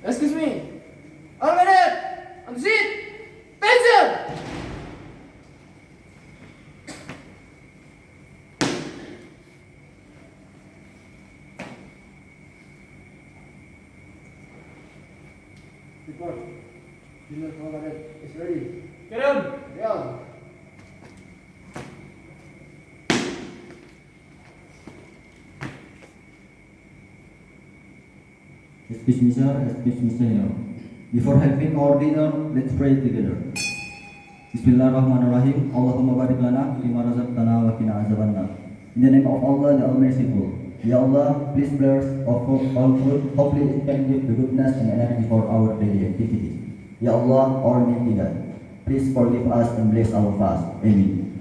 Excuse me. All minute. On the seat. Attention. Report. Dinner cabinet is ready. Get on. Down. Excuse me, sir. Excuse me, sir. Before having our dinner, let's pray together. Bismillahirrahmanirrahim. Allahumma barik lana fima razaqtana wa qina azabannar. In the name of Allah, the All-Merciful. Ya Allah, please bless of all food. Hopefully it can give the goodness and energy for our daily activities. Ya Allah, our mighty God, please forgive us and bless our fast. Amen.